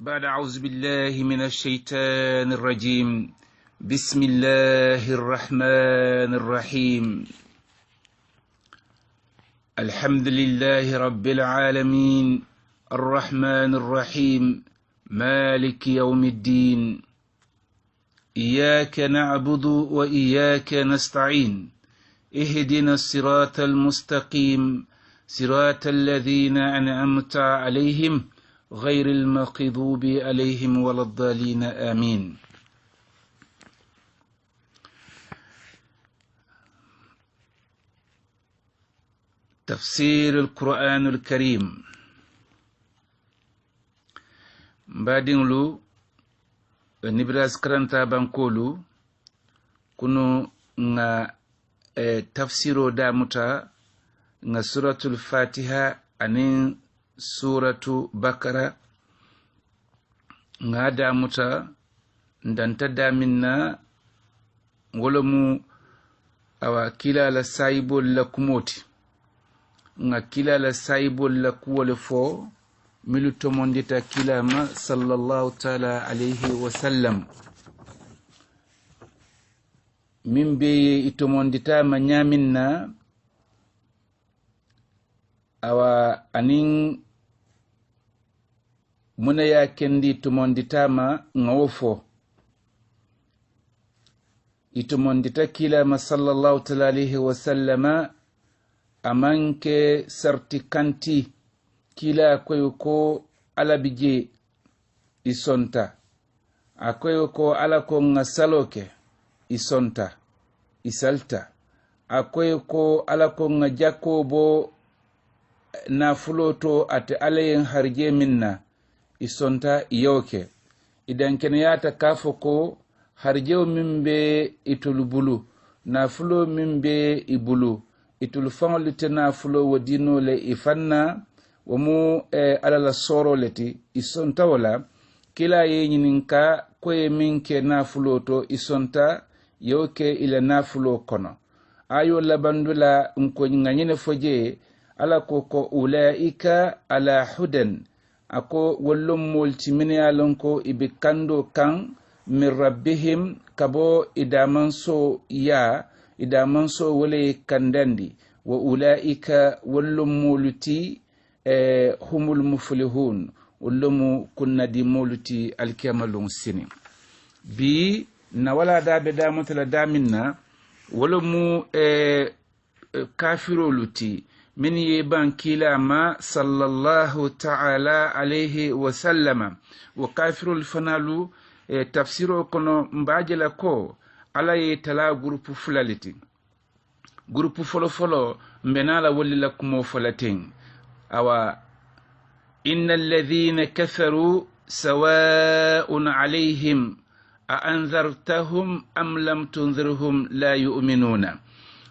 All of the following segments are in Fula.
بعد أعوذ بالله من الشيطان الرجيم بسم الله الرحمن الرحيم الحمد لله رب العالمين الرحمن الرحيم مالك يوم الدين إياك نعبد وإياك نستعين اهدنا الصراط المستقيم صراط الذين أنعمت عليهم غير المغضوب عليهم ولا الضالين آمين. تفسير القرآن الكريم بعدين لو نبراس كرانتا بانكولو كنو نا تفسيرو دامتا نا سورة الفاتحة أنين suratu bakara nga damuta ndanta daminna ngolomu awa kila la saibol la kumoti nga kila la saibol la kuwole fo milu tomondita kilama sallallahu ta'ala alayhi wa sallam mimbe itomondita manyaminna awa anin muna ya kendi tumonditama ngawofo itumondita kila ma sallallahu alayhi wa sallama amanke sartikanti kila ko alabije isonta akoyo ko alako ngasaloke isonta isalta akoyo ko alako ngajakobo na fuloto ate alayen harje minna isonta yoke idan keniyata kafo ko harjeo mimbe itulubulu na fulo mimbe ibulu itulufangolite na fulo wadino le ifanna wamu alala soro leti isonta wala kila yenyininka kwe minke na fuloto isonta yoke ila na fulo kono ayo labandula nko nganyene foje ala ko ulaika ala hudan ako wallum multimini alonko ibikando kan min rabbihim kabo idamanso wale kandandi wa ulaika wallum multi humul muflihun wallum kunna di multi alkamalun sini bi na wala dabe damutala daminna wallum kafiroluti من يبان كلا ما صلى الله تعالى عليه وسلم وكافر الفنالو تفسيره كنو مباجل كو على يتلا غروب فلالتي غروب فلو مبنالا ولي لكم فلاتين أو إن الذين كفروا سواء عليهم أأنذرتهم أم لم تنذرهم لا يؤمنون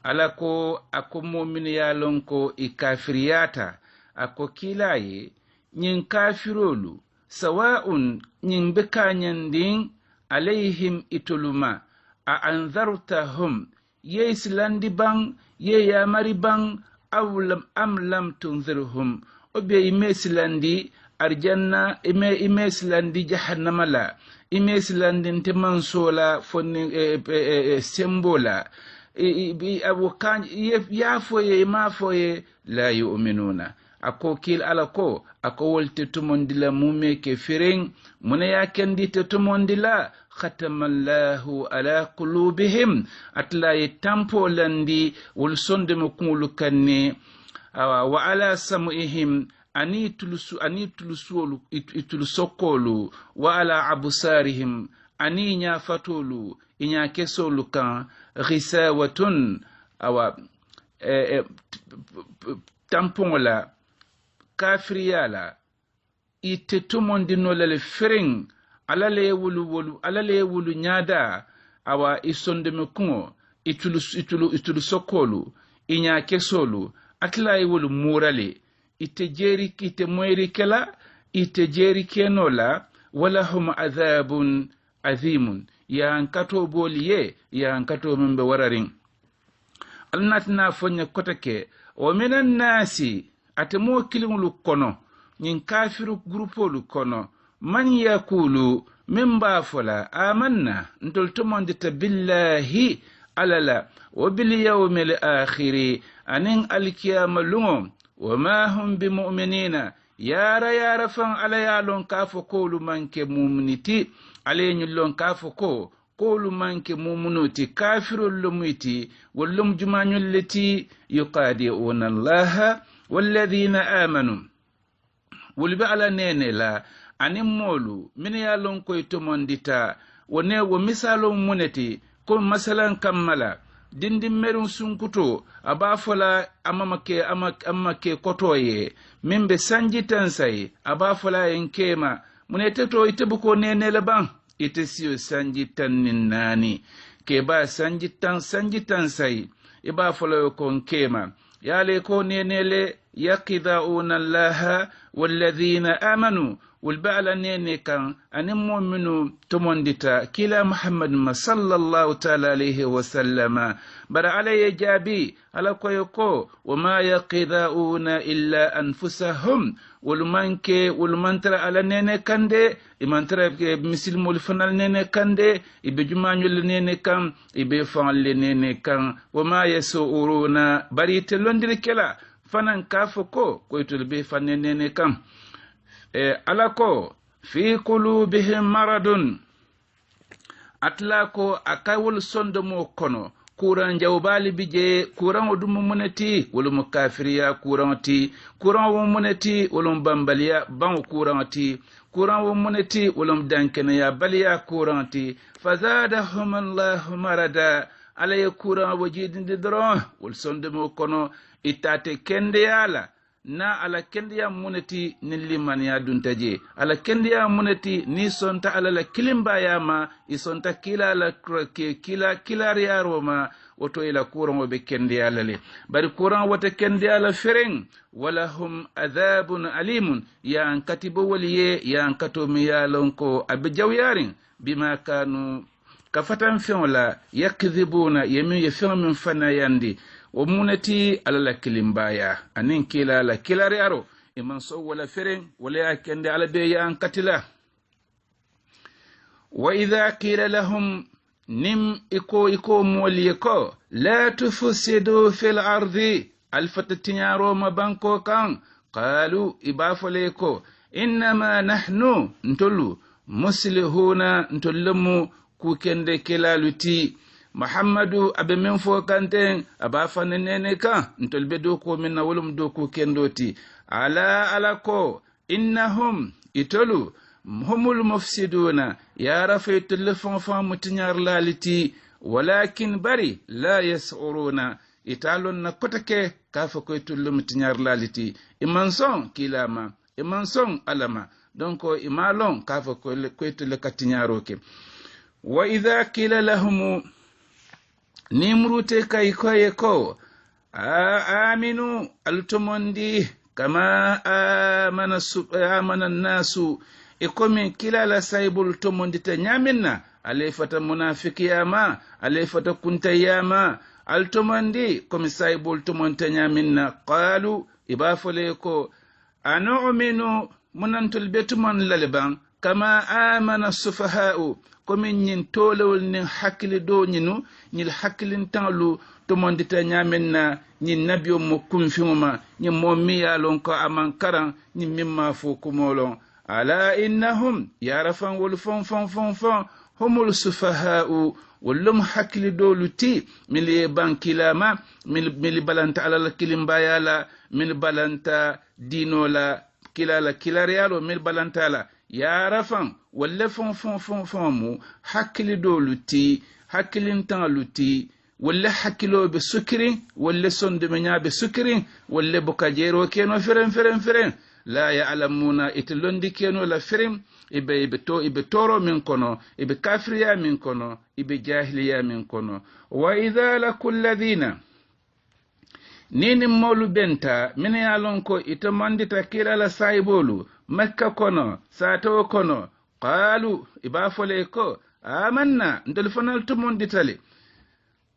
alako ako mu'mini yalonko ikafiriyata ako kilaye nyin kafirolu sawa'un nyin bekanyandin alaihim ituluma a anzartahum ye islandi bang ye yamari bang awlam am lam tunzirhum obe imeslandi arjanna imeslandi jahannama la imeslandi ntemansola fonni sembola abukan yafoye mafoye la yu'minuna ako kil alako ako wolte tumondila mume ke firin muna ya kendi te tumondila khatamallahu ala qulubihim atla yitampo landi wol sonde mo kulu kanne wa ala sam'ihim ani tulusokolu wa ala absarihim ani nya fatolu inya kesolu kan ghisawatun awa tampongola kafriyala itetumondino lele fering alale wulu nyada awa isondeme kungo itulu sokolu inya kesolu atla wulu murale itejeri moyri kala itejeri kenola wala hum adhabun azimun ya ankato boliye ya ankato mimbe wararin alnatna fonya kotake o minan nasi atemo kilingulu kono nyin kafiru grupo lu kono man yakulu min bafola amanna ntol tumondita billahi alala wa bil yawmil akhir anin alkiyama lungo wama hum bimu'minina yara fan ala yalon kafo kolu manke mu'miniti alenyulon kafo ko kolu manke mu'minuti kafirul lumiti wallum jumanyul lati yuqadi'una allaha walladhina amanu wulbe ala nene la anin molu min yalon koy tumondita wone wo misalo muneti ko masalan kammala dindin merun sunkuto abafola amake kotoye mimbe sanjitan sai abafola enkema munete to itebuko nene laban ite siyo sanjitan ninani ke ba sanjitan sai ibafola ko nkema yale ko nenele yaqidauna allaha walladhina amanu والبعل نيني كان أن مؤمنو تمندتا كلا محمد صلى الله تعالى عليه وسلم بر علي جابي على كويكو وما يقضاؤون إلا أنفسهم والمنتر على نيني كاندي المنتر مسلم الفنال نيني كاندي إبجمانيو نيني كان إبفان نيني كان وما يسؤرون بريت لندري كلا فنان كافوكو كويتو البيفان نيني كان alako fi qulubihim maradun atlako akawul sondomo kono kuran jawbali bije kuran odum munati wolum kafiriya kuranti kuran wo munati wolum bambaliya ban kuranti kuran wo munati wolum dankena baliya kuranti fazadahum allah marada alay kuran wajidinde dron wol sondomo kono itate kende yala na ala kendiya munati nilli man ya duntaje ala kendiya munati ni sonta ala la kilimba yama isonta kila la kila riyaro ma woto ila kuran be kendiya lale bari kuran wata kendiya la fereng wala hum adhabun alimun ya an katibu waliye ya an katomi ya lonko abijaw yarin bima kanu kafatan fi'la yakdhibuna yemi yefem min fana yandi wo munati alala kilimbaya anin kila la kilari aro iman so wala feren wala yakende ala be ya an katila wa idha qila lahum nim iko moliko la tufsidu fil ardi alfatatinyaro mabanko kan qalu ibafaleko inma nahnu ntulu muslihuna ntulumu kukende kilaluti Muhammadu abe min fo kanten aba fanene ka ntolbe do ko min na wolum do ko kendoti ala ko innahum itolu humul mufsiduna ya rafaitul fanfan mutinyar laliti walakin bari la yasuruna italon na kotake kafa ko itul mutinyar laliti imanson kilama imanson alama donc imalon kafa ko itul katinyaro ke wa idha qila lahum nimrute kai ko aminu altumondi kama amana nasu ikomi kila la saibul tumondi ta nyaminna alefata munafiki yama alefata kunta yama altumondi komi saibul tumonta nyaminna qalu ibafaleko anu'minu munantul betuman laliban kama amana sufaha'u komi nyin tolewol nin hakkili do nyinu nyil hakkilin tanlu to mondita nyamenna nyin nabiyo mo kumfima nyin mo miyalon ko amankaran nyin mimma fo kumolon ala innahum yarafan wal fon humul sufaha'u wallum hakkili do luti mili bankilama mili balanta ala kilimbayala mil balanta dinola kilala kilariyalo mil balantala yarafan walla fon mu hakkili do luti hakkilin tan luti walla hakkilo be sukrin walla sonde menya be sukrin walla bukajero keno feren la ya'lamuna itlondi keno la firim ibe toro min kono ibe kafriya min kono ibe jahiliya min kono wa idha lakul ladina nini molu benta min yalon ko ito mandita kila la saibolu makka kono sato kono qalu ibafole ko amanna ndel fanal to monditale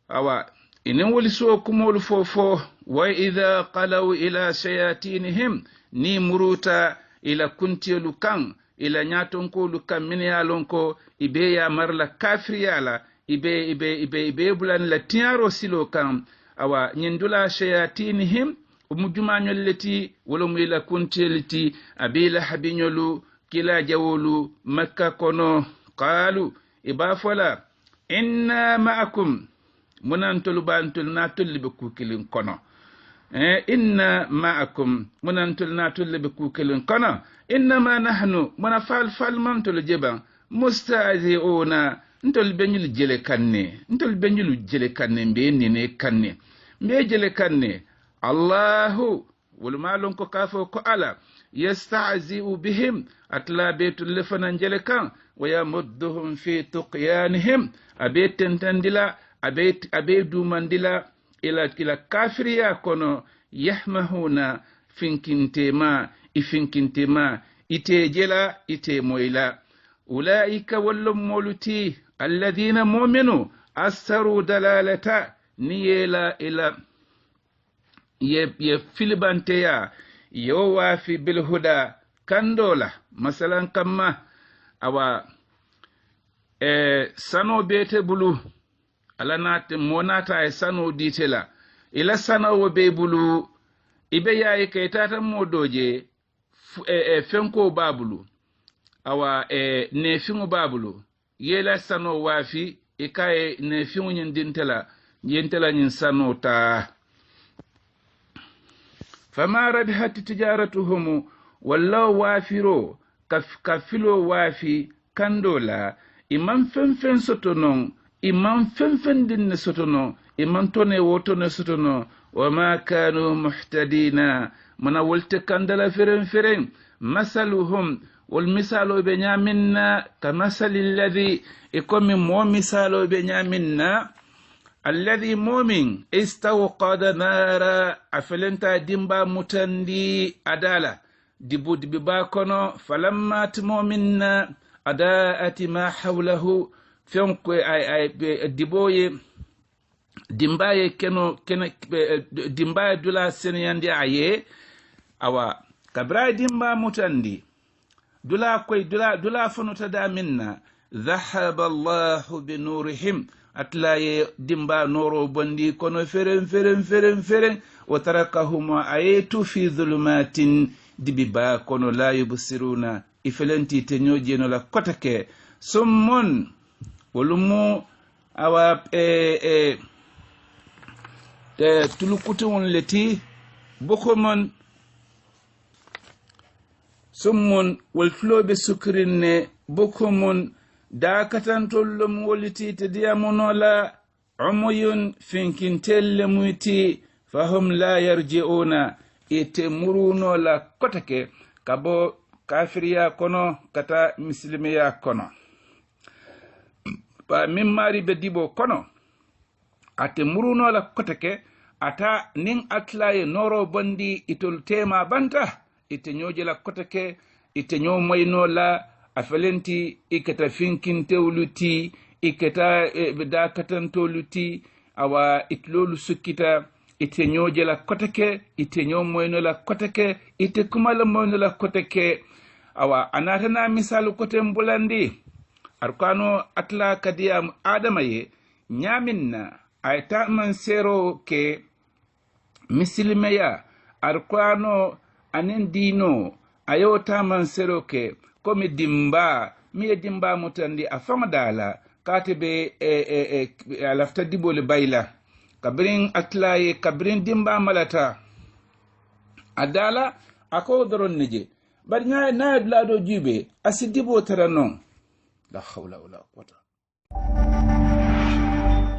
awa inin woli so kumol fofo wa idha qalu ila shayatinihim ni muruta ila kuntielu kan ila ñatonkolu kam min ya lon ko ibe ya marla kafriyala ibe bulan la tiaro silo kam awa nyindula shayatinihim umujumañol leti wala mu ila kunteliti abila habiñolu kila jawolu makka kono qalu iba fola inna ma'akum munantolu bantol natol be kukilin kono inna ma'akum munantol natol be kukilin kono innama nahnu muna fal mantol jeban musta'zi'una ntol benyul jele kanne mbe nene kanne mbe jele kanne allahu wal malon ko kafo ko ala yasta'zi'u bihim atla betul lefanan jele kan wa yamudduhum fi tuqyanihim abeten tandila abedu mandila ila kafiriya kono yahmahuna finkintema ite jela ite moyla ulaika wallum moluti alladhina mu'minu asaru dalalata niyela ila ye filibanteya yowa fi bil huda kandola masalan kamma awa sano bete bulu alanate monata sano ditela ila sano be bulu ibe yayi kaytata modoje fenko babulu awa nefingu babulu yela sano wafi ikaye nefingu nyindintela nyin sano ta fama rabihat tijaratuhum wallahu wafiro kafilo wafi kandola imam fenfen sotonon imam fenfen dinne sotono imam tone wotone sotono wama kanu muhtadina mana wolte kandala feren masaluhum wal misalu be nyaminna kamasali alladhi ikomi mo misalu be nyaminna alladhi mu'min istawqada nara afalenta dimba mutandi adala dibi bakono falamma mu'minna adaati ma hawlahu fenko ay diboye dimbaye keno dimbaye dula senyandi aye awa kabra dimba mutandi dula fanuta da minna dhahaba Allah bi nurihim atlaye dimba noro bondi kono feren wa tarakahum ayatu fi dhulumatin dibiba kono la yubsiruna ifelenti tenyoje no la kotake summun wolumu awa tulukutun leti bokomon summun wal flobe sukrinne bokomon dakatantolum woliti tediamonola umuyun finkintelle muiti fahum la yarji'una ite muruno la kotake kabo kafiriya kono kata muslimiya kono pa mimmari be dibo kono ate muruno la kotake ata nin atlaye noro bondi itol tema banta ite nyoje la kotake ite nyo moyno la afalenti ikata finkintewluti ikata dakatantoluti awa itlolu sukita ite nyoje la kotake ite nyo moyno la kotake ite kumala moyno la kotake awa anatana misalu kote mbulandi arkano atla kadiyam adamaye nyaminna ayta man sero ke mislimeya arkano anen dino ayota man sero ke komi dimba mi dimba mutandi afama dala katibe alafta dibole bayla kabrin atlaye kabrin dimba malata adala ako doron nije bari na lado jube asidibo taranon la hawla wala quwwata